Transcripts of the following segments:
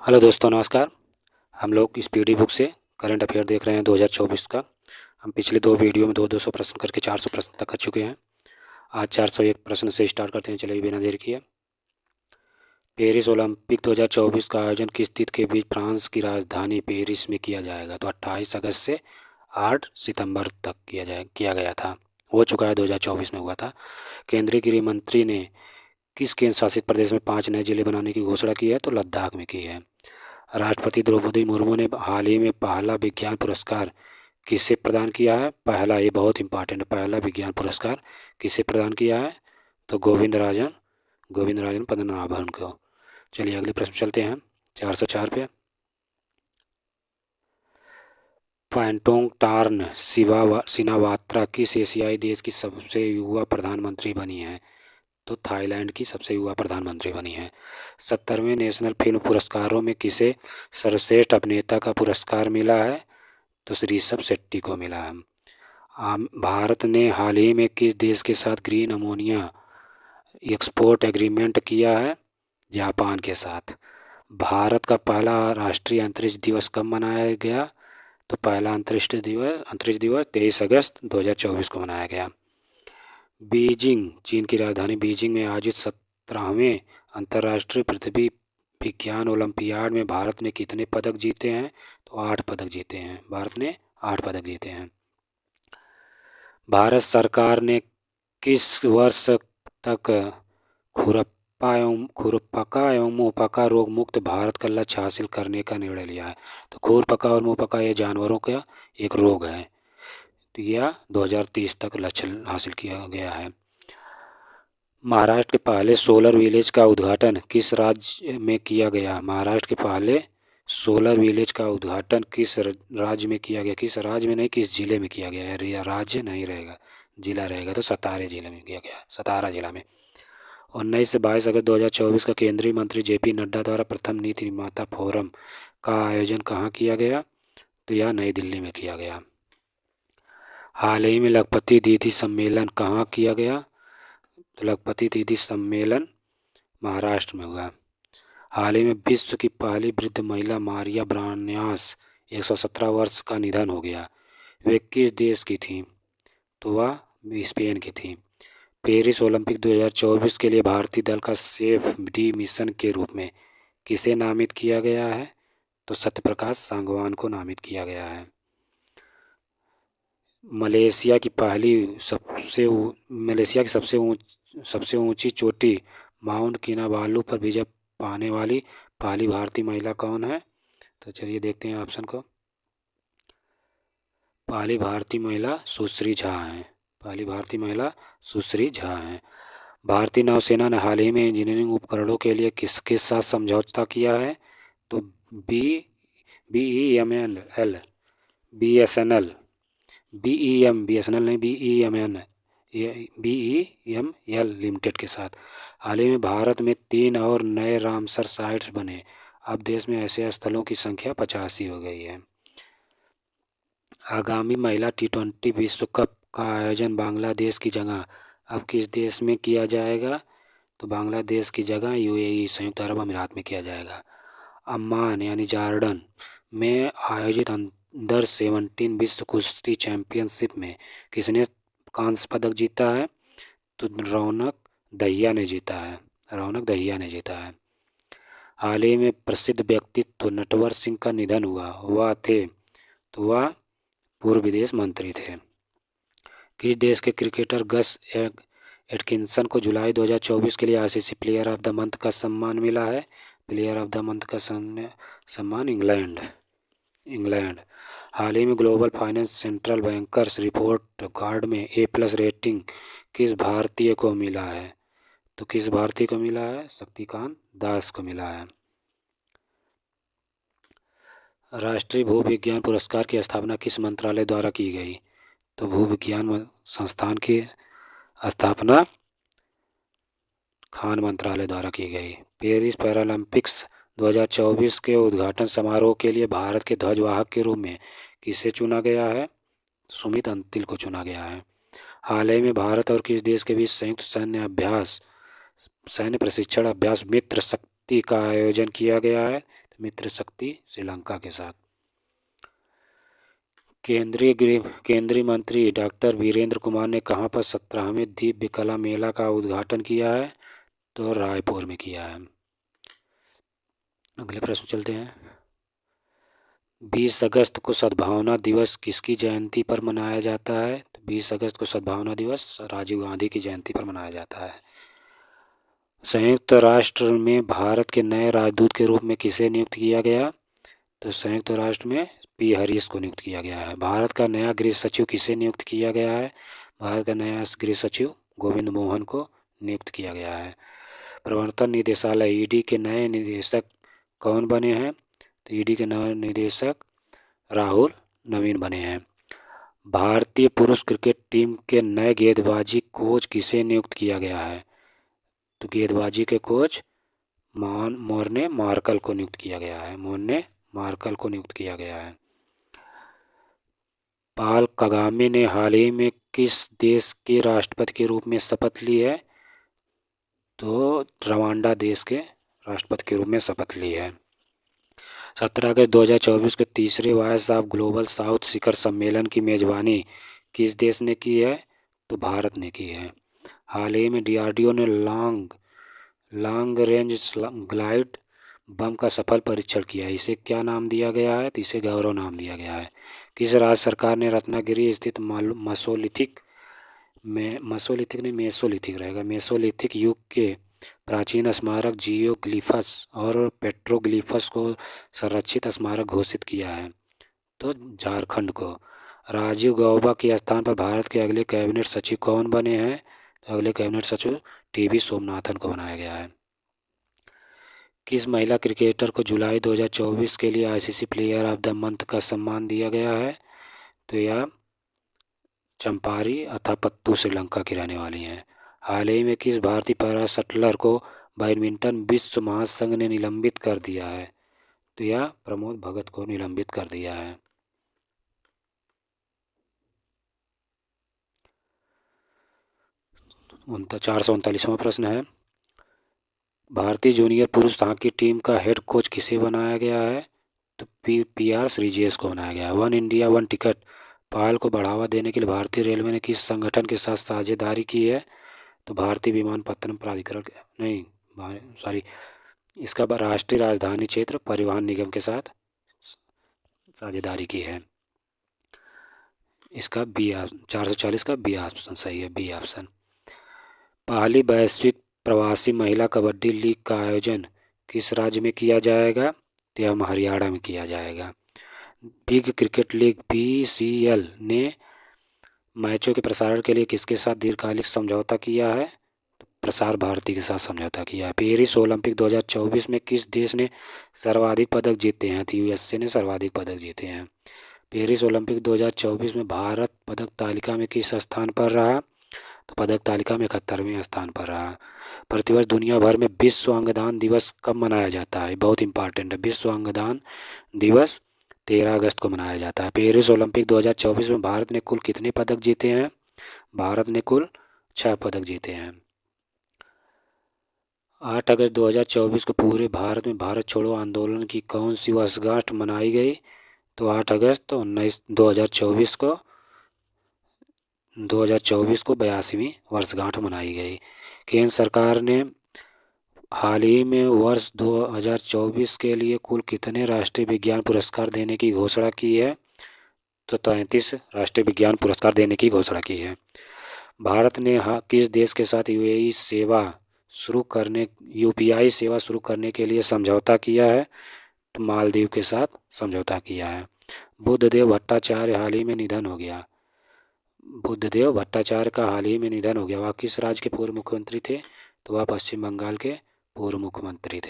Hello दोस्तों, नमस्कार। हम लोग इस पीडी बुक से करंट अफेयर देख रहे हैं 2024 का। हम पिछले दो वीडियो में 200 प्रश्न करके 400 प्रश्न तक कर चुके हैं। आज 401 प्रश्न से स्टार्ट करते हैं। चलिए बिना देर किए। पेरिस ओलंपिक 2024 का आयोजन किस तिथि के बीच फ्रांस की राजधानी पेरिस में किया जाएगा? तो 28 अगस्त से 8 सितंबर तक किया गया था। हो चुका है, 2024 में हुआ था। केंद्रीय गृह मंत्री ने किस केंद्र शासित प्रदेश में 5 नए जिले बनाने की घोषणा की है? तो लद्दाख में की है। राष्ट्रपति द्रौपदी मुर्मू ने हाल ही में पहला विज्ञान पुरस्कार किसे प्रदान किया है? पहला, ये बहुत इंपॉर्टेंट है, पहला विज्ञान पुरस्कार किसे प्रदान किया है? तो गोविंद राजन पद्मनाभन को। चलिए अगले प्रश्न चलते हैं 404 पे। पैंटोंग टार्न सिनावात्रा किस एशियाई देश की सबसे युवा प्रधानमंत्री बनी है? तो थाईलैंड की सबसे युवा प्रधानमंत्री बनी है। 70वें नेशनल फिल्म पुरस्कारों में किसे सर्वश्रेष्ठ अभिनेता का पुरस्कार मिला है? तो ऋषभ शेट्टी को मिला है। भारत ने हाल ही में किस देश के साथ ग्रीन अमोनिया एक्सपोर्ट एग्रीमेंट किया है? जापान के साथ। भारत का पहला राष्ट्रीय अंतरिक्ष दिवस कब मनाया गया? तो पहला अंतरिक्ष दिवस 23 अगस्त 2024 को मनाया गया। बीजिंग, चीन की राजधानी बीजिंग में आयोजित 17वें अंतर्राष्ट्रीय पृथ्वी विज्ञान ओलंपियाड में भारत ने कितने पदक जीते हैं? तो 8 पदक जीते हैं। भारत ने 8 पदक जीते हैं। भारत सरकार ने किस वर्ष तक खुरपका एवं मुंहपका रोग मुक्त भारत का लक्ष्य हासिल करने का निर्णय लिया है? तो खुरपका और मुंहपका ये जानवरों का एक रोग है। तो यह 2030 तक लक्ष्य हासिल किया गया है। महाराष्ट्र के पहले सोलर विलेज का उद्घाटन किस राज्य में किया गया? महाराष्ट्र के पहले सोलर विलेज का उद्घाटन किस राज्य में किया गया? किस राज्य में नहीं, किस जिले में किया गया है? राज्य नहीं रहेगा, जिला रहेगा। तो सतारा जिले में किया गया, सतारा जिला में। 19 से 22 अगस्त 2024 का केंद्रीय मंत्री जेपी नड्डा द्वारा प्रथम नीति निर्माता फोरम का आयोजन कहाँ किया गया? तो यह नई दिल्ली में किया गया। हाल ही में लखपति दीदी सम्मेलन कहाँ किया गया? तो लखपति दीदी सम्मेलन महाराष्ट्र में हुआ। हाल ही में विश्व की पहली वृद्ध महिला मारिया ब्रान्यास 117 वर्ष का निधन हो गया। वे किस देश की थीं? तो वह स्पेन की थी। पेरिस ओलंपिक 2024 के लिए भारतीय दल का सेफ डी मिशन के रूप में किसे नामित किया गया है? तो सत्यप्रकाश सांगवान को नामित किया गया है। मलेशिया की सबसे ऊंची चोटी माउंट किनाबालू पर विजय पाने वाली पहली भारतीय महिला कौन है? तो चलिए देखते हैं ऑप्शन को। पहली भारतीय महिला सुश्री झा हैं। पहली भारतीय महिला सुश्री झा हैं। भारतीय नौसेना ने हाल ही में इंजीनियरिंग उपकरणों के लिए किसके साथ समझौता किया है? तो BEML BSNL BEML नहीं, BEML लिमिटेड के साथ। हाल ही में भारत में 3 और नए रामसर साइट्स बने। अब देश में ऐसे स्थलों की संख्या 85 हो गई है। आगामी महिला T20 विश्व कप का आयोजन बांग्लादेश की जगह अब किस देश में किया जाएगा? तो बांग्लादेश की जगह UAE संयुक्त अरब अमीरात में किया जाएगा। अम्मान यानी जॉर्डन में आयोजित अंडर 17 विश्व कुश्ती चैंपियनशिप में किसने कांस्य पदक जीता है? तो रौनक दहिया ने जीता है। हाल ही में प्रसिद्ध व्यक्तित्व नटवर सिंह का निधन हुआ, वह थे? तो वह पूर्व विदेश मंत्री थे। किस देश के क्रिकेटर गस एटकिंसन को जुलाई 2024 के लिए ICC player of the month का सम्मान मिला है? प्लेयर ऑफ द मंथ का सम्मान इंग्लैंड। हाल ही में global finance central bankers report card में A+ रेटिंग किस भारतीय को मिला है? तो किस भारतीय को मिला है? शक्तिकांत दास को मिला है। राष्ट्रीय भूविज्ञान पुरस्कार की स्थापना किस मंत्रालय द्वारा की गई? तो भूविज्ञान संस्थान की स्थापना खान मंत्रालय द्वारा की गई। पेरिस पैरालंपिक्स 2024 के उद्घाटन समारोह के लिए भारत के ध्वजवाहक के रूप में किसे चुना गया है? सुमित अंतिल को चुना गया है। हाल ही में भारत और किस देश के बीच संयुक्त सैन्य प्रशिक्षण अभ्यास मित्र शक्ति का आयोजन किया गया है? मित्र शक्ति श्रीलंका के साथ। केंद्रीय मंत्री डॉक्टर वीरेंद्र कुमार ने कहाँ पर 17वें दिव्य कला मेला का उद्घाटन किया है? तो रायपुर में किया है। अगले प्रश्न चलते हैं। 20 अगस्त को सद्भावना दिवस किसकी जयंती पर मनाया जाता है? तो 20 अगस्त को सद्भावना दिवस राजीव गांधी की जयंती पर मनाया जाता है। संयुक्त राष्ट्र में भारत के नए राजदूत के रूप में किसे नियुक्त किया गया? तो संयुक्त राष्ट्र में पी हरीश को नियुक्त किया गया है। भारत का नया गृह सचिव किसे नियुक्त किया गया है? भारत का नया गृह सचिव गोविंद मोहन को नियुक्त किया गया है। प्रवर्तन निदेशालय ईडी के नए निदेशक कौन बने हैं? तो ईडी के नए निदेशक राहुल नवीन बने हैं। भारतीय पुरुष क्रिकेट टीम के नए गेंदबाजी कोच किसे नियुक्त किया गया है? तो गेंदबाजी के कोच मोर्ने मार्कल को नियुक्त किया गया है। पॉल कगामे ने हाल ही में किस देश के राष्ट्रपति के रूप में शपथ ली है? तो रवांडा देश के राष्ट्रपति के रूप में शपथ ली है। 17 अगस्त 2024 के तीसरे वॉइस ऑफ ग्लोबल साउथ शिखर सम्मेलन की मेजबानी किस देश ने की है? तो भारत ने की है। हाल ही में डीआरडीओ ने लॉन्ग रेंज ग्लाइड बम का सफल परीक्षण किया है। इसे क्या नाम दिया गया है? तो इसे गौरव नाम दिया गया है। किस राज्य सरकार ने रत्नागिरी स्थित मेसोलिथिक युग के प्राचीन स्मारक जियोग्लिफस और पेट्रोग्लिफस को संरक्षित स्मारक घोषित किया है? तो झारखंड को। राजीव गौबा के स्थान पर भारत के अगले कैबिनेट सचिव कौन बने हैं? तो अगले कैबिनेट सचिव टीवी सोमनाथन को बनाया गया है। किस महिला क्रिकेटर को जुलाई 2024 के लिए ICC player of the month का सम्मान दिया गया है? तो यह चंपारी अथापत्तू श्रीलंका की रहने वाली हैं। हाल ही में किस भारतीय पैरा शटलर को बैडमिंटन विश्व महासंघ ने निलंबित कर दिया है? तो यह प्रमोद भगत को निलंबित कर दिया है। उनका 439वां प्रश्न है। भारतीय जूनियर पुरुष हॉकी टीम का हेड कोच किसे बनाया गया है? तो पीआर श्रीजेश को बनाया गया है। वन इंडिया वन टिकट पहल को बढ़ावा देने के लिए भारतीय रेलवे ने किस संगठन के साथ साझेदारी की है? तो भारतीय विमानपत्तनम प्राधिकरण इसका राष्ट्रीय राजधानी क्षेत्र परिवहन निगम के साथ साझेदारी की है। इसका 440 का बी ऑप्शन सही है, बी ऑप्शन। पहली वैश्विक प्रवासी महिला कबड्डी लीग का आयोजन किस राज्य में किया जाएगा? तो यह हरियाणा में किया जाएगा। बिग क्रिकेट लीग BCL ने मैचों के प्रसारण के लिए किसके साथ दीर्घकालिक समझौता किया है? तो प्रसार भारती के साथ समझौता किया है। पेरिस ओलंपिक 2024 में किस देश ने सर्वाधिक पदक जीते हैं? तो USA ने सर्वाधिक पदक जीते हैं। पेरिस ओलंपिक 2024 में भारत पदक तालिका में किस स्थान पर रहा? तो पदक तालिका में 71वें स्थान पर रहा। प्रतिवर्ष दुनिया भर में विश्व अंगदान दिवस कब मनाया जाता है? बहुत इंपॉर्टेंट है। विश्व अंगदान दिवस 13 अगस्त को मनाया जाता है। पेरिस ओलंपिक 2024 में भारत ने कुल कितने पदक जीते हैं? भारत ने कुल 6 पदक जीते हैं। 8 अगस्त 2024 को पूरे भारत में भारत छोड़ो आंदोलन की कौन सी वर्षगांठ मनाई गई? तो 8 अगस्त 2024 को 82वीं वर्षगांठ मनाई गई। केंद्र सरकार ने हाल ही में वर्ष 2024 के लिए कुल कितने राष्ट्रीय विज्ञान पुरस्कार देने की घोषणा की है? तो 33 राष्ट्रीय विज्ञान पुरस्कार देने की घोषणा की है। भारत ने किस देश के साथ UPI सेवा शुरू करने के लिए समझौता किया है? तो मालदीव के साथ समझौता किया है। बुद्धदेव भट्टाचार्य हाल ही में निधन हो गया। बुद्धदेव भट्टाचार्य का हाल ही में निधन हो गया। वह किस राज्य के पूर्व मुख्यमंत्री थे? तो वह पश्चिम बंगाल के पूर्व मुख्यमंत्री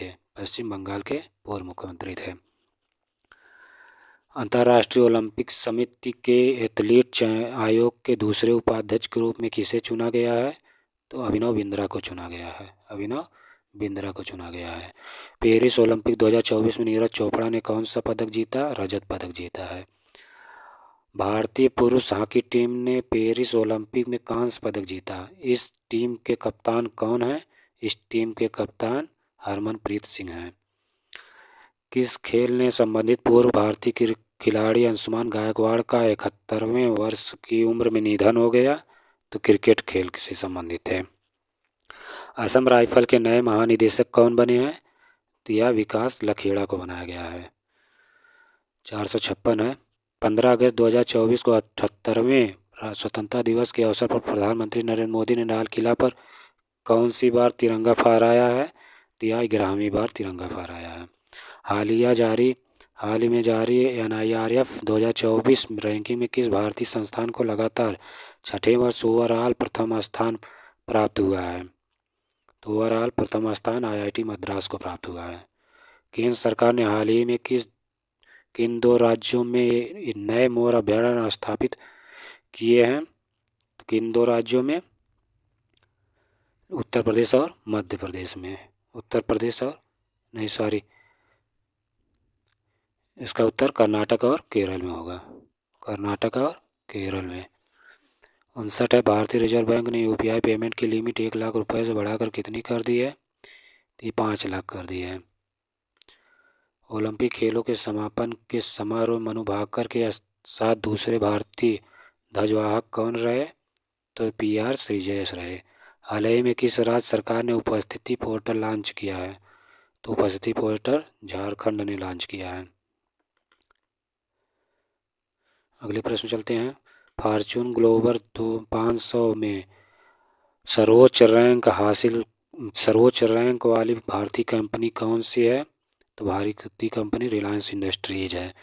थे। अंतर्राष्ट्रीय ओलंपिक समिति के एथलीट आयोग के दूसरे उपाध्यक्ष के रूप में किसे चुना गया है? तो अभिनव बिंद्रा को चुना गया है। पेरिस ओलंपिक 2024 में नीरज चोपड़ा ने कौन सा पदक जीता? रजत पदक जीता है। भारतीय पुरुष हॉकी टीम ने पेरिस ओलंपिक में कांस्य पदक जीता। इस टीम के कप्तान कौन है? इस टीम के कप्तान हरमनप्रीत सिंह हैं। किस खेल ने संबंधित पूर्व भारतीय खिलाड़ी अंशुमान गायकवाड़ का 71वें वर्ष की उम्र में निधन हो गया? तो क्रिकेट खेल से संबंधित है। असम राइफल के नए महानिदेशक कौन बने हैं? तो यह विकास लखेड़ा को बनाया गया है। 456 है। 15 अगस्त 2024 को 78वें स्वतंत्रता दिवस के अवसर पर प्रधानमंत्री नरेंद्र मोदी ने लाल किला पर कौन सी बार तिरंगा फहराया है? तो यह 11वीं बार तिरंगा फहराया है। हाल ही में जारी NIRF 2024 रैंकिंग में किस भारतीय संस्थान को लगातार छठे वर्ष ओवरऑल प्रथम स्थान प्राप्त हुआ है? तो ओवरऑल प्रथम स्थान IIT मद्रास को प्राप्त हुआ है। केंद्र सरकार ने हाल ही में किन दो राज्यों में नए मोर अभयारण्य स्थापित किए हैं? तो किन दो राज्यों में? उत्तर प्रदेश और मध्य प्रदेश में। उत्तर प्रदेश और नहीं सॉरी, इसका उत्तर कर्नाटक और केरल में होगा। कर्नाटक और केरल में। 59 है। भारतीय रिजर्व बैंक ने UPI पेमेंट की लिमिट 1 लाख रुपए से बढ़ाकर कितनी कर दी है? ये 5 लाख कर दी है। ओलंपिक खेलों के समापन के समारोह में मनु भाकर के साथ दूसरे भारतीय ध्वजवाहक कौन रहे? तो PR श्रीजेश रहे। हाल ही में किस राज्य सरकार ने उपस्थिति पोर्टल लॉन्च किया है? तो उपस्थिति पोर्टल झारखंड ने लॉन्च किया है। अगले प्रश्न चलते हैं। फॉर्च्यून ग्लोबल 500 में सर्वोच्च रैंक वाली भारतीय कंपनी कौन सी है? तो भारतीय कंपनी रिलायंस इंडस्ट्रीज है।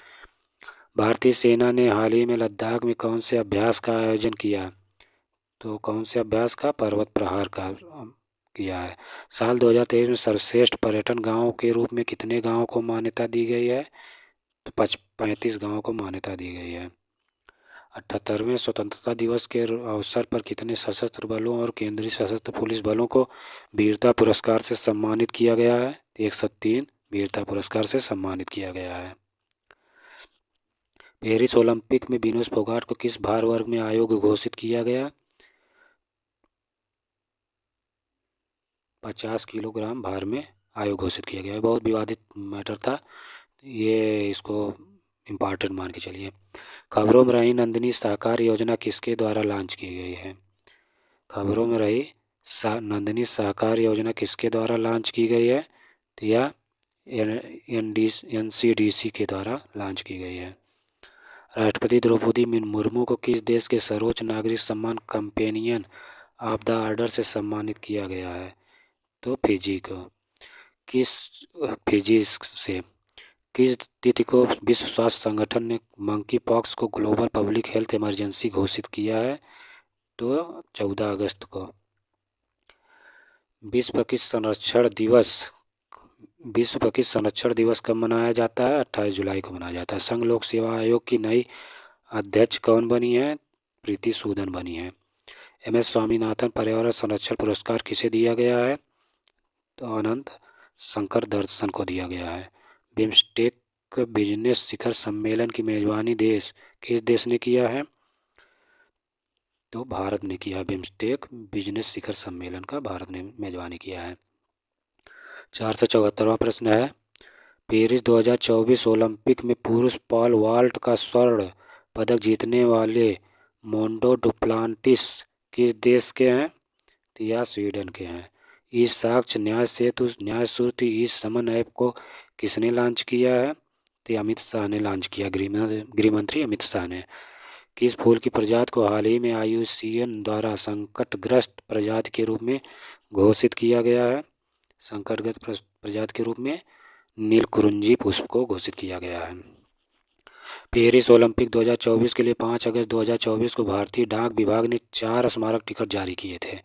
भारतीय सेना ने हाल ही में लद्दाख में कौन से अभ्यास का आयोजन किया? तो कौन से अभ्यास का? पर्वत प्रहार का किया है। साल 2023 में सर्वश्रेष्ठ पर्यटन गांव के रूप में कितने गांवों को मान्यता दी गई है? तो 35 गांवों को मान्यता दी गई है। 78वें स्वतंत्रता दिवस के अवसर पर कितने सशस्त्र बलों और केंद्रीय सशस्त्र पुलिस बलों को वीरता पुरस्कार से सम्मानित किया गया है? 103 वीरता पुरस्कार से सम्मानित किया गया है। पेरिस ओलंपिक में विनोद फोगाट को किस भार वर्ग में आयोग घोषित किया गया? 50 किलोग्राम भार में आयोग घोषित किया गया। बहुत विवादित मैटर था ये, इसको इम्पॉर्टेंट मान के चलिए। खबरों में रही नंदिनी सहकार योजना किसके द्वारा लॉन्च की गई है? खबरों में रही नंदिनी सहकार योजना किसके द्वारा लॉन्च की गई है? तो यह NCDC के द्वारा लॉन्च की गई है। राष्ट्रपति द्रौपदी मुर्मू को किस देश के सर्वोच्च नागरिक सम्मान कंपेनियन ऑफ द ऑर्डर से सम्मानित किया गया है? तो फिजी को। फिजी से। किस तिथि को विश्व स्वास्थ्य संगठन ने मंकी पॉक्स को ग्लोबल पब्लिक हेल्थ इमरजेंसी घोषित किया है? तो 14 अगस्त को। विश्व पक्षी संरक्षण दिवस कब मनाया जाता है? 28 जुलाई को मनाया जाता है। संघ लोक सेवा आयोग की नई अध्यक्ष कौन बनी है? प्रीति सूदन बनी है। MS स्वामीनाथन पर्यावरण संरक्षण पुरस्कार किसे दिया गया है? तो अनंत शंकर दर्शन को दिया गया है। बिम्स्टेक बिजनेस शिखर सम्मेलन की मेजबानी किस देश ने किया है? तो भारत ने किया। बिम्स्टेक बिजनेस शिखर सम्मेलन का भारत ने मेजबानी किया है। 474वां प्रश्न है। पेरिस 2024 ओलंपिक में पुरुष पॉल वॉल्ट का स्वर्ण पदक जीतने वाले मोंडो डुप्लांटिस किस देश के हैं? तो यह स्वीडन के हैं। ई साक्ष्य न्याय सेतु न्याय सूत्र ई समन ऐप को किसने लॉन्च किया है? तो अमित शाह ने लॉन्च किया। गृह मंत्री अमित शाह ने। किस फूल की प्रजाति को हाल ही में IUCN द्वारा संकटग्रस्त प्रजाति के रूप में घोषित किया गया है? संकटग्रस्त प्रजाति के रूप में नीलकुरुंजी पुष्प को घोषित किया गया है। पेरिस ओलंपिक 2024 के लिए 5 अगस्त 2024 को भारतीय डाक विभाग ने 4 स्मारक टिकट जारी किए थे।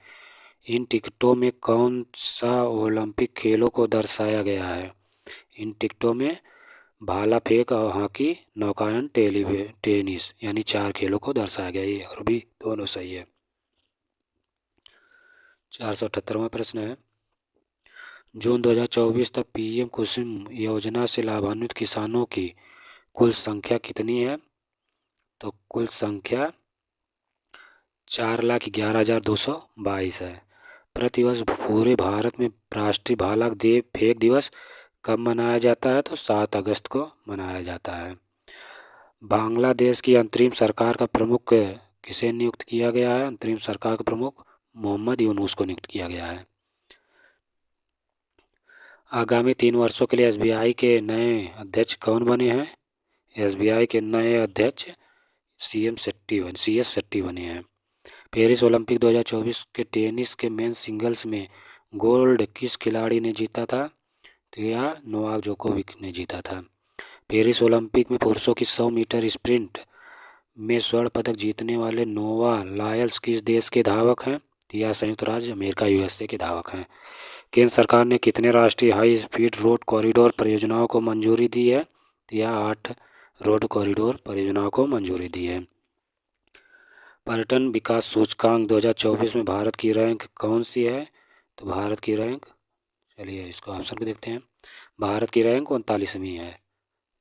इन टिकटों में कौन सा ओलंपिक खेलों को दर्शाया गया है? इन टिकटों में भाला फेंक और हॉकी, नौकायन, टेनिस यानी 4 खेलों को दर्शाया गया है और भी दोनों सही है। 478वां प्रश्न है। जून 2024 तक PM कुसुम योजना से लाभान्वित किसानों की कुल संख्या कितनी है? तो कुल संख्या 4,11,222 है। प्रतिवर्ष पूरे भारत में राष्ट्रीय भाला फेंक दिवस कब मनाया जाता है? तो 7 अगस्त को मनाया जाता है। बांग्लादेश की अंतरिम सरकार का प्रमुख किसे नियुक्त किया गया है? अंतरिम सरकार का प्रमुख मोहम्मद यूनूस को नियुक्त किया गया है। आगामी 3 वर्षों के लिए एसबीआई के नए अध्यक्ष कौन बने हैं? एसबीआई के नए अध्यक्ष सी एस शेट्टी बने हैं। पेरिस ओलंपिक 2024 के टेनिस के मेन सिंगल्स में गोल्ड किस खिलाड़ी ने जीता था? तो यह नोवाक जोकोविक ने जीता था। पेरिस ओलंपिक में पुरुषों की 100 मीटर स्प्रिंट में स्वर्ण पदक जीतने वाले नोवा लायल्स किस देश के धावक हैं? तो यह संयुक्त राज्य अमेरिका यूएसए के धावक हैं। केंद्र सरकार ने कितने राष्ट्रीय हाई स्पीड रोड कॉरिडोर परियोजनाओं को मंजूरी दी है? तो यह 8 रोड कॉरिडोर परियोजनाओं को मंजूरी दी है। पर्यटन विकास सूचकांक 2024 में भारत की रैंक कौन सी है? तो भारत की रैंक, चलिए इसको ऑप्शन को देखते हैं। भारत की रैंक 39वीं है।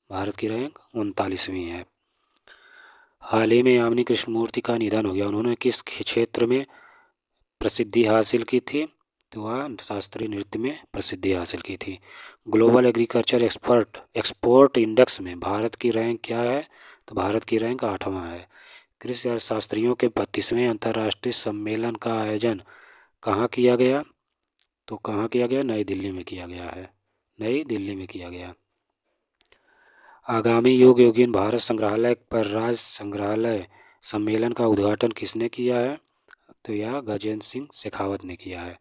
भारत की रैंक 39वीं है। हाल ही में यामिनी कृष्णमूर्ति का निधन हो गया। उन्होंने किस क्षेत्र में प्रसिद्धि हासिल की थी? तो वह शास्त्रीय नृत्य में प्रसिद्धि हासिल की थी। ग्लोबल एग्रीकल्चर एक्सपोर्ट इंडेक्स में भारत की रैंक क्या है? तो भारत की रैंक 8वां है। कृषि अर्थशास्त्रियों के 32वें अंतर्राष्ट्रीय सम्मेलन का आयोजन कहाँ किया गया? तो कहाँ किया गया? नई दिल्ली में किया गया है। नई दिल्ली में किया गया। आगामी योग योगिन भारत संग्रहालय पर राज्य संग्रहालय सम्मेलन का उद्घाटन किसने किया है? तो यह गजेंद्र सिंह शेखावत ने किया है।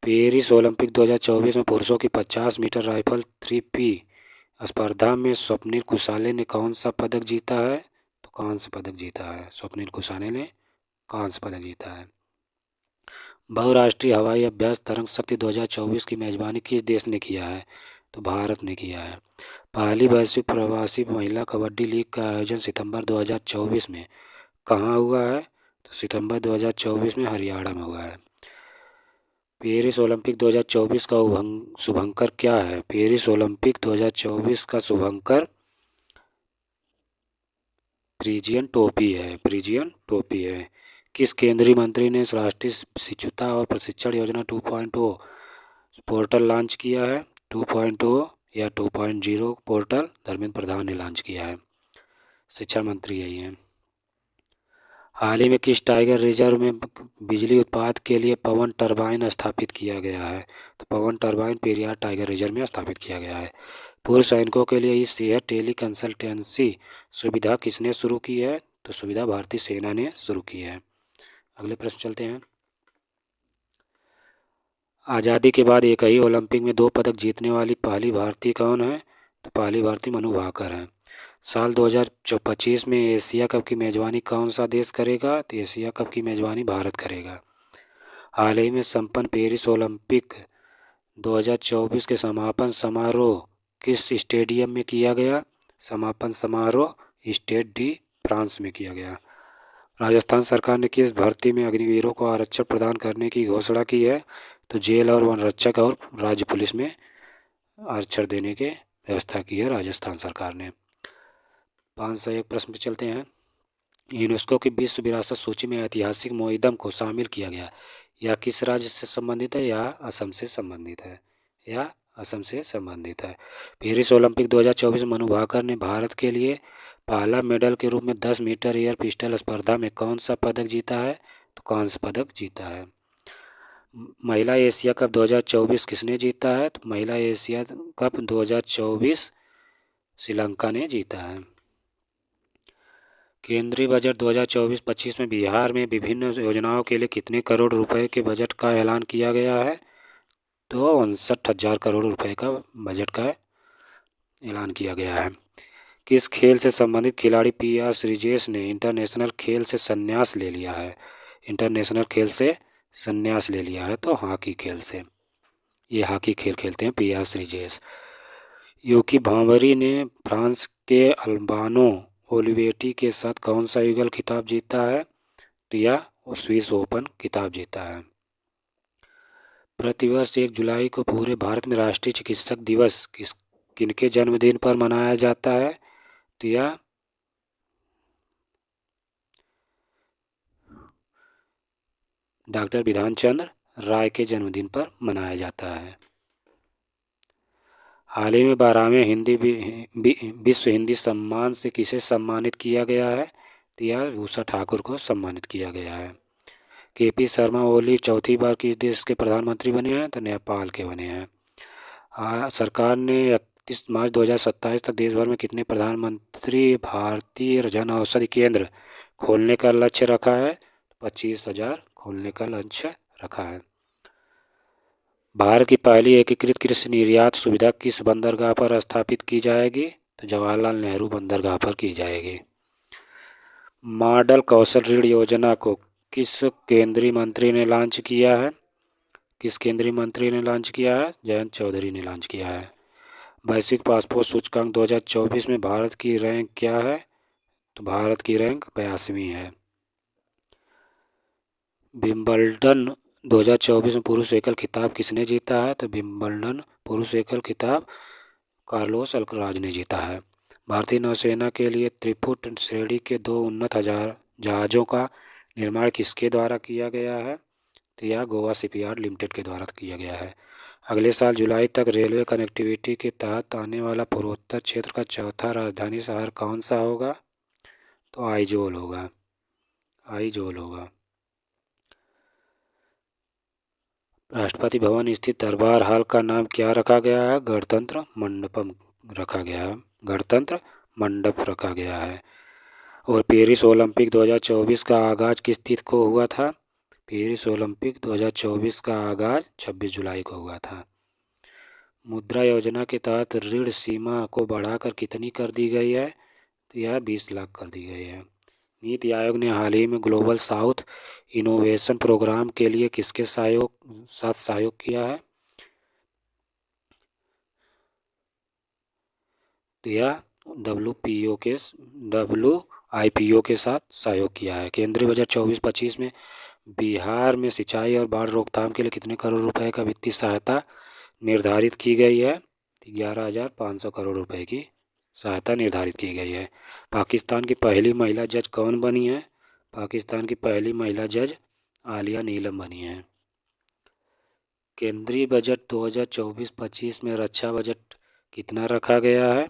पेरिस ओलंपिक 2024 में पुरुषों की 50 मीटर राइफल 3P स्पर्धा में स्वप्निल कुसाले ने कौन सा पदक जीता है? तो कांस्य पदक जीता है। स्वप्निल कुसाले ने कांस्य पदक जीता है। बहुराष्ट्रीय हवाई अभ्यास तरंग शक्ति 2024 की मेजबानी किस देश ने किया है? तो भारत ने किया है। पहली वैश्विक प्रवासी महिला कबड्डी लीग का आयोजन सितंबर 2024 में कहाँ हुआ है? तो सितंबर 2024 में हरियाणा में हुआ है। पेरिस ओलंपिक 2024 का शुभंकर क्या है? पेरिस ओलंपिक 2024 का शुभंकर फ्रीजियन टोपी है। फ्रीजियन टोपी है। किस केंद्रीय मंत्री ने राष्ट्रीय शिक्षुता और प्रशिक्षण योजना 2.0 पोर्टल लॉन्च किया है? 2.0 या 2.0 पोर्टल धर्मेंद्र प्रधान ने लॉन्च किया है। शिक्षा मंत्री यही हैं। हाल ही में किस टाइगर रिजर्व में बिजली उत्पादन के लिए पवन टरबाइन स्थापित किया गया है? तो पवन टरबाइन पेरियार टाइगर रिजर्व में स्थापित किया गया है। पूर्व सैनिकों के लिए इस सेहत टेली कंसल्टेंसी सुविधा किसने शुरू की है? तो सुविधा भारतीय सेना ने शुरू की है। अगले प्रश्न चलते हैं। आज़ादी के बाद एक ही ओलंपिक में 2 पदक जीतने वाली पहली भारतीय कौन है? तो पहली भारतीय मनु भाकर हैं। साल 2025 में एशिया कप की मेजबानी कौन सा देश करेगा? तो एशिया कप की मेजबानी भारत करेगा। हाल ही में संपन्न पेरिस ओलंपिक 2024 के समापन समारोह किस स्टेडियम में किया गया? समापन समारोह स्टेड डी फ्रांस में किया गया। राजस्थान सरकार ने किस भर्ती में अग्निवीरों को आरक्षण प्रदान करने की घोषणा की है? तो जेल और वन रक्षक और राज्य पुलिस में आरक्षण देने की व्यवस्था की है राजस्थान सरकार ने। 501 प्रश्न पे चलते हैं। यूनेस्को की विश्व विरासत सूची में ऐतिहासिक मोइदम को शामिल किया गया। यह किस राज्य से संबंधित है? या असम से संबंधित है। या असम से संबंधित है। पेरिस ओलंपिक 2024 में मनु भाकर ने भारत के लिए पहला मेडल के रूप में 10 मीटर एयर पिस्टल स्पर्धा में कौन सा पदक जीता है? तो कांस्य पदक जीता है। महिला एशिया कप 2024 किसने जीता है? तो महिला एशिया कप 2024 श्रीलंका ने जीता है। केंद्रीय बजट 2024-25 में बिहार में विभिन्न योजनाओं के लिए कितने करोड़ रुपए के बजट का ऐलान किया गया है? तो 59,000 करोड़ रुपए का बजट का ऐलान किया गया है। किस खेल से संबंधित खिलाड़ी पी.आर. श्रीजेश ने इंटरनेशनल खेल से संन्यास ले लिया है? इंटरनेशनल खेल से संन्यास ले लिया है तो हॉकी खेल से। ये हॉकी खेल खेलते हैं पी.आर. श्रीजेश। यूकी भांवरी ने फ्रांस के अल्बानो ओलिवेटी के साथ कौन सा युगल खिताब जीता है? तो यह स्विस ओपन खिताब जीता है। प्रतिवर्ष 1 जुलाई को पूरे भारत में राष्ट्रीय चिकित्सक दिवस किनके जन्मदिन पर मनाया जाता है? तो यह डॉक्टर बिधान चंद्र राय के जन्मदिन पर मनाया जाता है। हाल ही में 12वें विश्व हिंदी सम्मान से किसे सम्मानित किया गया है? तो यह उषा ठाकुर को सम्मानित किया गया है। केपी शर्मा ओली चौथी बार किस देश के प्रधानमंत्री बने हैं? तो नेपाल के बने हैं। सरकार ने 31 मार्च 2027 तक देश भर में कितने प्रधानमंत्री भारतीय जन औषधि केंद्र खोलने का लक्ष्य रखा है? 25,000 खोलने का लक्ष्य रखा है। भारत की पहली एकीकृत कृषि निर्यात सुविधा किस बंदरगाह पर स्थापित की जाएगी? तो जवाहरलाल नेहरू बंदरगाह पर की जाएगी। मॉडल कौशल ऋण योजना को किस केंद्रीय मंत्री ने लॉन्च किया है? किस केंद्रीय मंत्री ने लॉन्च किया है? जयंत चौधरी ने लॉन्च किया है। वैश्विक पासपोर्ट सूचकांक 2024 में भारत की रैंक क्या है? तो भारत की रैंक 82वीं है। विंबलडन 2024 में पुरुष एकल खिताब किसने जीता है? तो विंबलडन पुरुष एकल खिताब कार्लोस अल्कराज ने जीता है। भारतीय नौसेना के लिए त्रिफुट श्रेणी के 2 उन्नत जहाज़ों का निर्माण किसके द्वारा किया गया है? तो यह गोवा शिपयार्ड लिमिटेड के द्वारा किया गया है। अगले साल जुलाई तक रेलवे कनेक्टिविटी के तहत आने वाला पूर्वोत्तर क्षेत्र का चौथा राजधानी शहर कौन सा होगा? तो आइजोल होगा। आइजोल होगा। राष्ट्रपति भवन स्थित दरबार हॉल का नाम क्या रखा गया है? गणतंत्र मंडपम रखा गया है। गणतंत्र मंडप रखा गया है। और पेरिस ओलंपिक 2024 का आगाज किस तिथि को हुआ था? पेरिस ओलंपिक 2024 का आगाज 26 जुलाई को हुआ था। मुद्रा योजना के तहत ऋण सीमा को बढ़ाकर कितनी कर दी गई है? तो यह 20 लाख कर दी गई है। नीति आयोग ने हाल ही में ग्लोबल साउथ इनोवेशन प्रोग्राम के लिए किसके साथ सहयोग किया है? तो यह WIPO के साथ सहयोग किया है। केंद्रीय बजट 24-25 में बिहार में सिंचाई और बाढ़ रोकथाम के लिए कितने करोड़ रुपए का वित्तीय सहायता निर्धारित की गई है? 11,500 करोड़ रुपए की सहायता निर्धारित की गई है। पाकिस्तान की पहली महिला जज कौन बनी है? पाकिस्तान की पहली महिला जज आलिया नीलम बनी है। केंद्रीय बजट 2024-25 में रक्षा बजट कितना रखा गया है?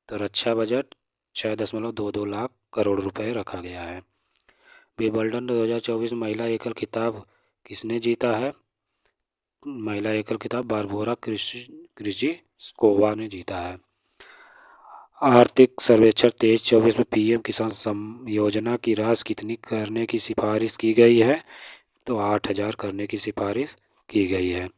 तो रक्षा बजट 6.22 लाख करोड़ रुपए रखा गया है। विंबलडन 2024 महिला एकल खिताब किसने जीता है? महिला एकल खिताब बारबोरा क्रिजिस्कोवा ने जीता है। आर्थिक सर्वेक्षण 23-24 में पीएम किसान योजना की राशि कितनी करने की सिफारिश की गई है? तो 8,000 करने की सिफारिश की गई है।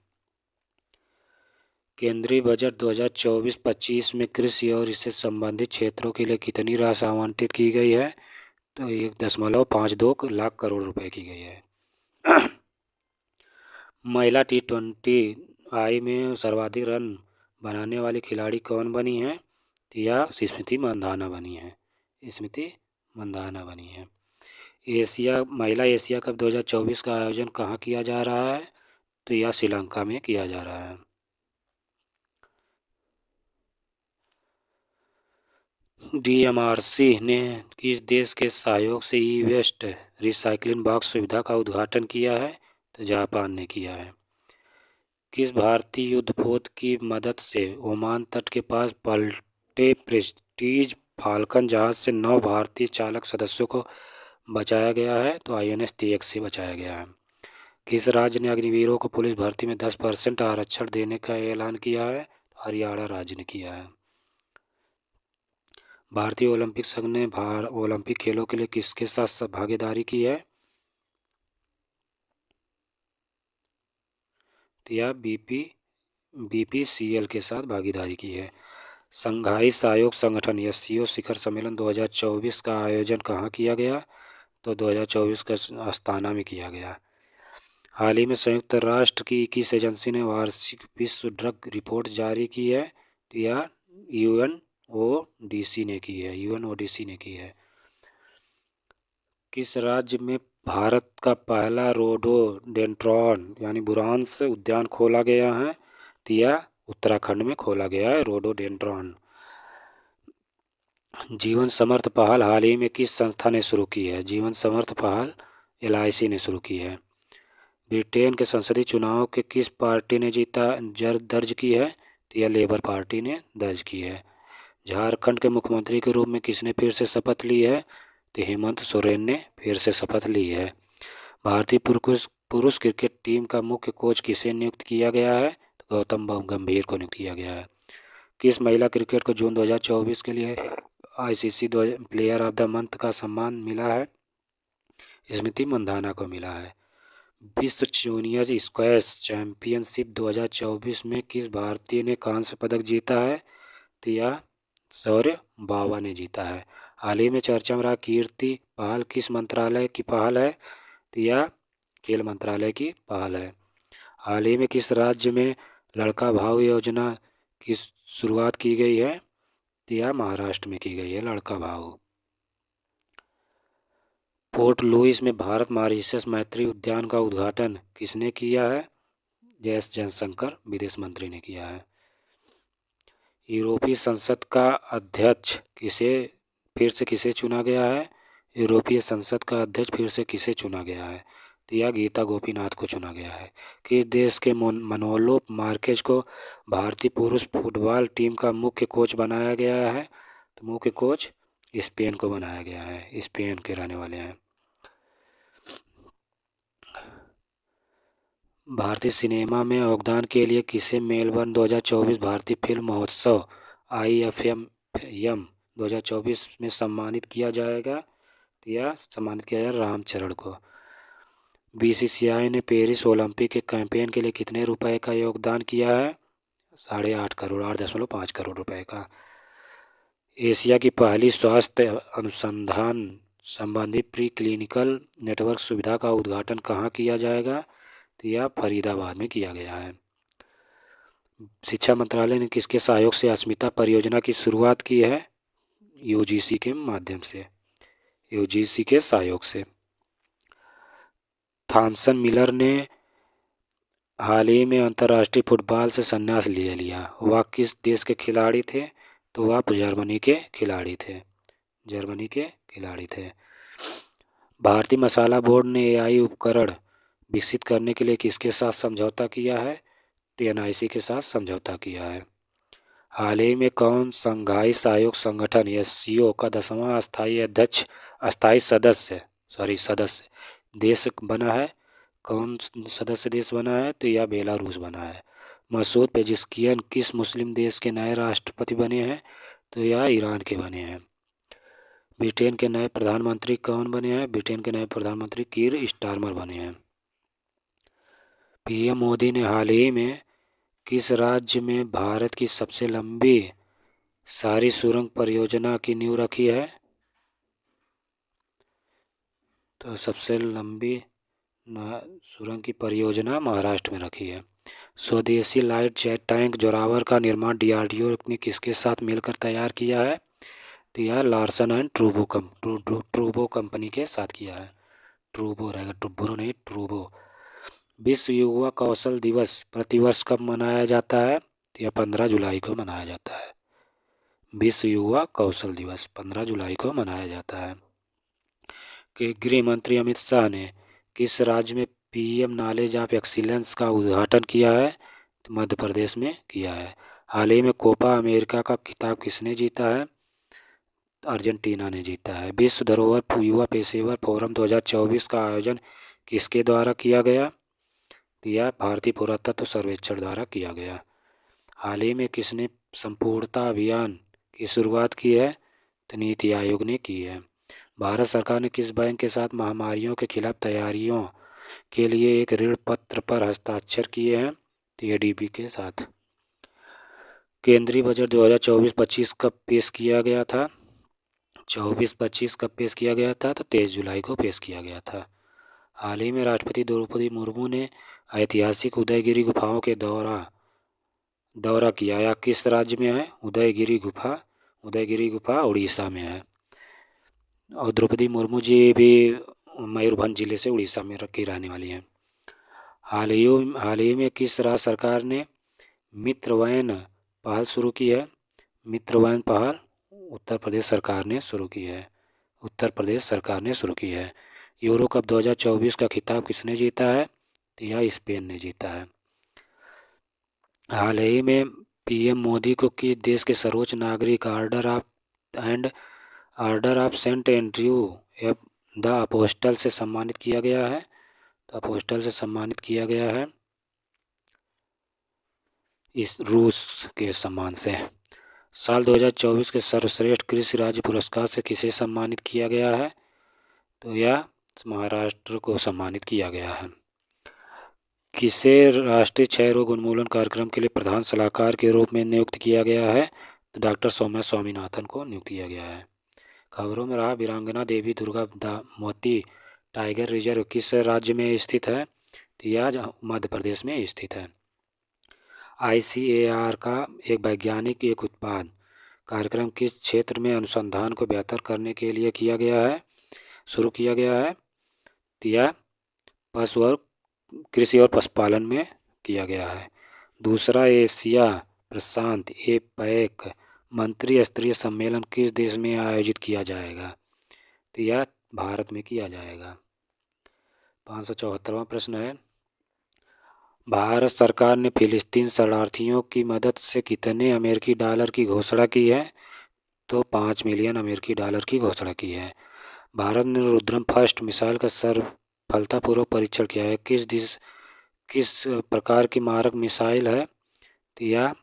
केंद्रीय बजट 2024-25 में कृषि और इससे संबंधित क्षेत्रों के लिए कितनी राशि आवंटित की गई है? तो 1.52 लाख करोड़ रुपए की गई है। महिला T20I में सर्वाधिक रन बनाने वाली खिलाड़ी कौन बनी है? तो यह स्मृति मंधाना बनी है। स्मृति मंधाना बनी है। महिला एशिया कप 2024 का आयोजन कहाँ किया जा रहा है? तो यह श्रीलंका में किया जा रहा है। DMRC ने किस देश के सहयोग से ई वेस्ट रिसाइकलिंग बॉक्स सुविधा का उद्घाटन किया है? तो जापान ने किया है। किस भारतीय युद्धपोत की मदद से ओमान तट के पास पलटे प्रेस्टीज फाल्कन जहाज से 9 भारतीय चालक सदस्यों को बचाया गया है? तो INS TX से बचाया गया है। किस राज्य ने अग्निवीरों को पुलिस भर्ती में 10% आरक्षण देने का ऐलान किया है? हरियाणा राज्य ने किया है। भारतीय ओलंपिक संघ ने ओलंपिक खेलों के लिए किसके साथ भागीदारी की है? तो यह BPCL के साथ भागीदारी की है। संघाई सहयोग संगठन SCO शिखर सम्मेलन 2024 का आयोजन कहाँ किया गया? तो 2024 का अस्ताना में किया गया। हाल ही में संयुक्त राष्ट्र की 21 एजेंसी ने वार्षिक विश्व ड्रग रिपोर्ट जारी की है। तो यह UNODC ने की है। किस राज्य में भारत का पहला रोडोडेंड्रॉन यानी बुरांश उद्यान खोला गया है? तो यह उत्तराखंड में खोला गया है रोडोडेंड्रॉन। जीवन समर्थ पहल हाल ही में किस संस्था ने शुरू की है? जीवन समर्थ पहल LIC ने शुरू की है। ब्रिटेन के संसदीय चुनाव के किस पार्टी ने जीता दर्ज की है? तो यह लेबर पार्टी ने दर्ज की है। झारखंड के मुख्यमंत्री के रूप में किसने फिर से शपथ ली है? तो हेमंत सोरेन ने फिर से शपथ ली है। भारतीय पुरुष क्रिकेट टीम का मुख्य कोच किसे नियुक्त किया गया है? तो गौतम गंभीर को नियुक्त किया गया है। किस महिला क्रिकेट को जून 2024 के लिए ICC player of the month का सम्मान मिला है? स्मृति मंधाना को मिला है। विश्व जूनियर स्क्वैश चैंपियनशिप 2024 में किस भारतीय ने कांस्य पदक जीता है? तो यह शौर्य बावा ने जीता है। हाल ही में चर्चा में रहा कीर्ति पहल किस मंत्रालय की पहल है? तो यह खेल मंत्रालय की पहल है। हाल ही में किस राज्य में लड़का भाव योजना की शुरुआत की गई है? तो यह महाराष्ट्र में की गई है लड़का भाव। पोर्ट लुइस में भारत मॉरिशस मैत्री उद्यान का उद्घाटन किसने किया है? एस जयशंकर विदेश मंत्री ने किया है। यूरोपीय संसद का अध्यक्ष किसे चुना गया है? यूरोपीय संसद का अध्यक्ष फिर से किसे चुना गया है? तो यह गीता गोपीनाथ को चुना गया है। किस देश के मनोलो मार्केज को भारतीय पुरुष फुटबॉल टीम का मुख्य कोच बनाया गया है? तो मुख्य कोच स्पेन को बनाया गया है। स्पेन के रहने वाले हैं। भारतीय सिनेमा में योगदान के लिए किसे मेलबर्न 2024 भारतीय फिल्म महोत्सव IFFM 2024 में सम्मानित किया जाएगा? तो यह सम्मानित किया जाएगा रामचरण को। BCCI ने पेरिस ओलंपिक के कैंपेन के लिए कितने रुपए का योगदान किया है? 8.5 करोड़ 8.5 करोड़ रुपए का। एशिया की पहली स्वास्थ्य अनुसंधान संबंधी प्री क्लिनिकल नेटवर्क सुविधा का उद्घाटन कहाँ किया जाएगा? तो यह फरीदाबाद में किया गया है। शिक्षा मंत्रालय ने किसके सहयोग से अस्मिता परियोजना की शुरुआत की है? UGC के माध्यम से, UGC के सहयोग से। थॉमसन मिलर ने हाल ही में अंतर्राष्ट्रीय फुटबॉल से संन्यास ले लिया। वह किस देश के खिलाड़ी थे? तो वह जर्मनी के खिलाड़ी थे। भारतीय मसाला बोर्ड ने AI उपकरण विकसित करने के लिए किसके साथ समझौता किया है? तो NIC के साथ समझौता किया है। हाल ही में कौन शंघाई सहयोग संगठन SCO का 10वां अस्थायी सदस्य देश बना है? कौन सदस्य देश बना है? तो यह बेलारूस बना है। मसूद पेजिशकियन किस मुस्लिम देश के नए राष्ट्रपति बने हैं? तो यह ईरान के बने हैं। ब्रिटेन के नए प्रधानमंत्री कौन बने हैं? ब्रिटेन के नए प्रधानमंत्री कीर स्टारमर बने हैं। PM मोदी ने हाल ही में किस राज्य में भारत की सबसे लंबी सारी सुरंग परियोजना की नींव रखी है? तो सबसे लंबी सुरंग की परियोजना महाराष्ट्र में रखी है। स्वदेशी लाइट जेट टैंक जोरावर का निर्माण DRDO ने किसके साथ मिलकर तैयार किया है? तो यह लार्सन एंड ट्रूबो कंपनी के साथ किया है। ट्रूबो रहेगा, ट्रूबो नहीं, ट्रूबो। विश्व युवा कौशल दिवस प्रतिवर्ष कब मनाया जाता है? तो यह 15 जुलाई को मनाया जाता है। विश्व युवा कौशल दिवस 15 जुलाई को मनाया जाता है। कि गृह मंत्री अमित शाह ने किस राज्य में PM नॉलेज ऑफ एक्सीलेंस का उद्घाटन किया है? तो मध्य प्रदेश में किया है। हाल ही में कोपा अमेरिका का खिताब किसने जीता है? अर्जेंटीना ने जीता है। विश्व धरोहर युवा पेशेवर फोरम 2024 का आयोजन किसके द्वारा किया गया? तो यह भारतीय पुरातत्व सर्वेक्षण द्वारा किया गया। हाल ही में किसने संपूर्णता अभियान की शुरुआत की है? तो नीति आयोग ने की है। भारत सरकार ने किस बैंक के साथ महामारियों के खिलाफ तैयारियों के लिए एक ऋण पत्र पर हस्ताक्षर किए हैं? तो ADB के साथ। केंद्रीय बजट 2024-25 कब पेश किया गया था? 24-25 कब पेश किया गया था? तो 23 जुलाई को पेश किया गया था। हाल ही में राष्ट्रपति द्रौपदी मुर्मू ने ऐतिहासिक उदयगिरी गुफाओं के दौरा किया। या किस राज्य में है? उदयगिरी गुफा उड़ीसा में है। और द्रौपदी मुर्मू जी भी मयूरभंज जिले से उड़ीसा में की रहने वाली हैं। हाल ही में किस राज्य सरकार ने मित्रवयन पहल शुरू की है? मित्रवयन पहल उत्तर प्रदेश सरकार ने शुरू की है। यूरो कप 2024 का खिताब किसने जीता है? तो यह स्पेन ने जीता है। हाल ही में पीएम मोदी को किस देश के सर्वोच्च नागरिक ऑर्डर ऑफ सेंट एंड्रयू एब द अपोस्टल से सम्मानित किया गया है? तो अपोस्टल से सम्मानित किया गया है इस रूस के सम्मान से। साल 2024 के सर्वश्रेष्ठ कृषि राज्य पुरस्कार से किसे सम्मानित किया गया है? तो यह महाराष्ट्र को सम्मानित किया गया है। किसे राष्ट्रीय क्षय रोग उन्मूलन कार्यक्रम के लिए प्रधान सलाहकार के रूप में नियुक्त किया गया है? तो डॉक्टर सौम्या स्वामीनाथन को नियुक्त किया गया है। खबरों में रहा वीरांगना देवी दुर्गा मोती टाइगर रिजर्व किस राज्य में स्थित है? तो यह मध्य प्रदेश में स्थित है। ICAR का एक वैज्ञानिक एक उत्पाद कार्यक्रम किस क्षेत्र में अनुसंधान को बेहतर करने के लिए शुरू किया गया है? तो यह कृषि और पशुपालन में किया गया है। दूसरा एशिया प्रशांत APEC मंत्री स्तरीय सम्मेलन किस देश में आयोजित किया जाएगा? तो यह भारत में किया जाएगा। 574वां प्रश्न है, भारत सरकार ने फिलिस्तीन शरणार्थियों की मदद से कितने अमेरिकी डॉलर की घोषणा की है? तो 5 मिलियन अमेरिकी डॉलर की घोषणा की है। भारत ने रुद्रम फर्स्ट मिसाइल का सफलतापूर्वक परीक्षण किया है। किस प्रकार की मारक मिसाइल है? तो यह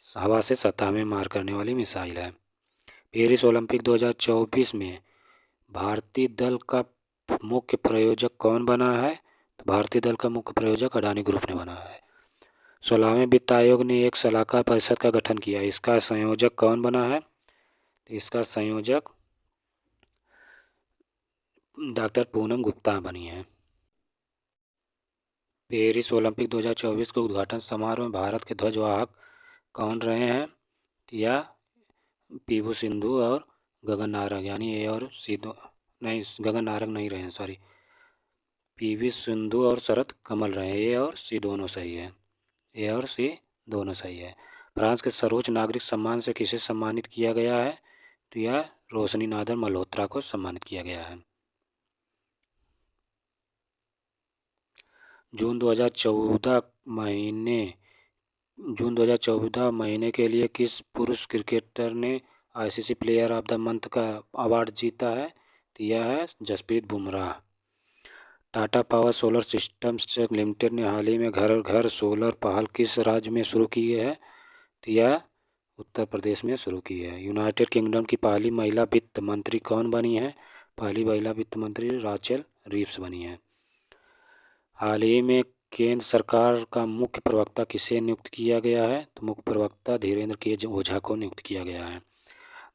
हवा से सतह में मार करने वाली मिसाइल है। पेरिस ओलंपिक 2024 में भारतीय दल का मुख्य प्रायोजक कौन बना है? तो भारतीय दल का मुख्य प्रायोजक अडानी ग्रुप ने बना है। 16वें वित्त आयोग ने एक सलाहकार परिषद का गठन किया। इसका संयोजक कौन बना है? तो इसका संयोजक डॉक्टर पूनम गुप्ता बनी है। पेरिस ओलंपिक 2024 के उद्घाटन समारोह में भारत के ध्वजवाहक कौन रहे हैं? तो यह पीवी सिंधु और गगन नारंग यानी ए और सी नहीं, गगन नारंग नहीं रहे हैं, सॉरी, पीवी सिंधु और शरद कमल रहे हैं। ए और सी दोनों सही है। ए और सी दोनों सही है। फ्रांस के सर्वोच्च नागरिक सम्मान से किसे सम्मानित किया गया है? तो यह रोशनी नादर मल्होत्रा को सम्मानित किया गया है। जून 2014 महीने के लिए किस पुरुष क्रिकेटर ने ICC player of the month का अवार्ड जीता है? तो यह है Jasprit Bumrah. Tata power solar systems limited ने हाल ही में घर घर सोलर पहल किस राज्य में शुरू की है? तो यह उत्तर प्रदेश में शुरू की है। यूनाइटेड किंगडम की पहली महिला वित्त मंत्री कौन बनी है? पहली महिला वित्त मंत्री राचेल रीव्स बनी है। हाल ही में केंद्र सरकार का मुख्य प्रवक्ता किसे नियुक्त किया गया है? तो मुख्य प्रवक्ता धीरेन्द्र के ओझा को नियुक्त किया गया है।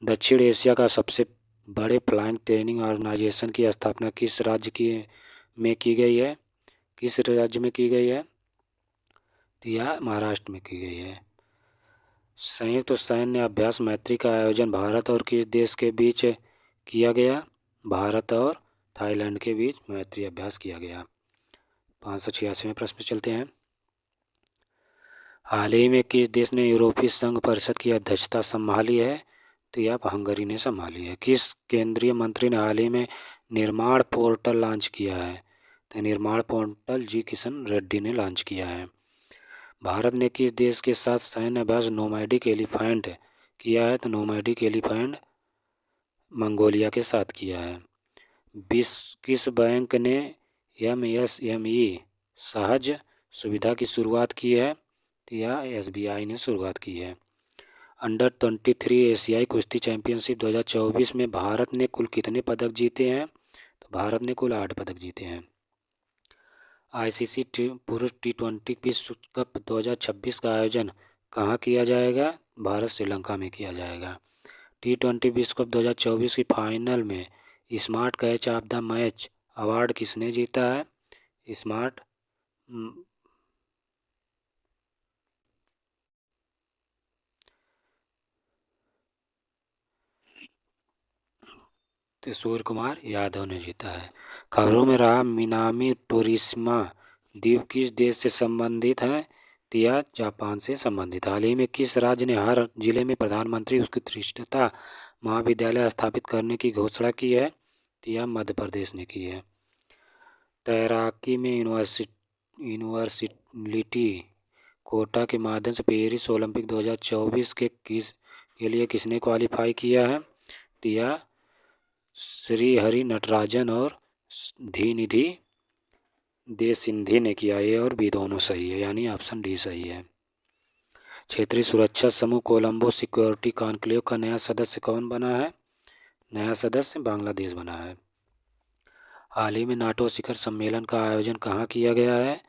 दक्षिण एशिया का सबसे बड़े फ्लाइंग ट्रेनिंग ऑर्गेनाइजेशन की स्थापना किस राज्य में की गई है? किस राज्य में की गई है? तो यह महाराष्ट्र में की गई है। संयुक्त सैन्य अभ्यास मैत्री का आयोजन भारत और किस देश के बीच किया गया? भारत और थाईलैंड के बीच मैत्री अभ्यास किया गया। 586वें प्रश्न पे चलते हैं। हाल ही में किस देश ने यूरोपीय संघ परिषद की अध्यक्षता संभाली है? तो यह हंगरी ने संभाली है। किस केंद्रीय मंत्री ने हाल ही में निर्माण पोर्टल लॉन्च किया है? तो निर्माण पोर्टल जी किशन रेड्डी ने लॉन्च किया है। भारत ने किस देश के साथ सैन्य अभ्यास नोमैडिक एलिफेंट किया है? तो नोमैडिक एलिफेंट मंगोलिया के साथ किया है। किस बैंक ने MSME सहज सुविधा की शुरुआत की है? तो यह SBI ने शुरुआत की है। अंडर 23 एशियाई कुश्ती चैंपियनशिप 2024 में भारत ने कुल कितने पदक जीते हैं? तो भारत ने कुल 8 पदक जीते हैं। ICC पुरुष T20 विश्व कप 2026 का आयोजन कहाँ किया जाएगा? भारत श्रीलंका में किया जाएगा। T20 विश्व कप 2024 की फाइनल में smart catch of the match award किसने जीता है? स्मार्ट सूर्य कुमार यादव ने जीता है। खबरों में रहा मिनामी टोरिस्मा द्वीप किस देश से संबंधित है? तो यह जापान से संबंधित। हाल ही में किस राज्य ने हर जिले में प्रधानमंत्री उत्कृष्टता महाविद्यालय स्थापित करने की घोषणा की है? तो यह मध्य प्रदेश ने की है। तैराकी में यूनिवर्सिटी कोटा के माध्यम से पेरिस ओलंपिक 2024 के लिए किसने क्वालिफाई किया है? तो यह श्री हरि नटराजन और धीनिधि दे सिंधी ने किया। ए और बी दोनों सही है, यानी ऑप्शन डी सही है। क्षेत्रीय सुरक्षा समूह कोलंबो सिक्योरिटी कॉन्क्लेव का नया सदस्य कौन बना है? नया सदस्य बांग्लादेश बना है। हाल ही में नाटो शिखर सम्मेलन का आयोजन कहाँ किया गया है?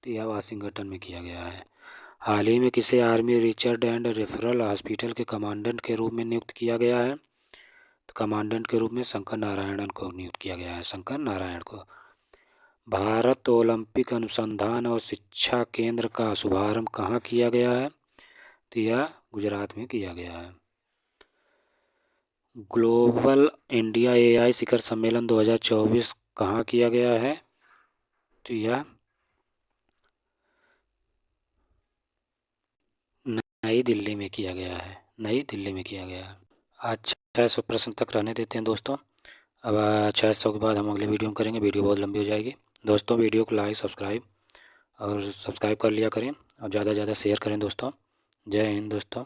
तो यह वाशिंगटन में किया गया है। हाल ही में किसे army research and referral hospital के कमांडेंट के रूप में नियुक्त किया गया है? तो कमांडेंट के रूप में शंकर नारायणन को नियुक्त किया गया है, शंकर नारायण को। भारत ओलंपिक अनुसंधान और शिक्षा केंद्र का शुभारंभ कहाँ किया गया है? तो यह गुजरात में किया गया है। ग्लोबल इंडिया एआई शिखर सम्मेलन 2024 कहाँ किया गया है? तो यह नई दिल्ली में किया गया है, नई दिल्ली में किया गया है। आज 600 प्रश्न तक रहने देते हैं दोस्तों। अब 600 के बाद हम अगले वीडियो में करेंगे। वीडियो बहुत लंबी हो जाएगी दोस्तों। वीडियो को लाइक सब्सक्राइब कर लिया करें और ज़्यादा से ज़्यादा शेयर करें दोस्तों। जय हिंद दोस्तों।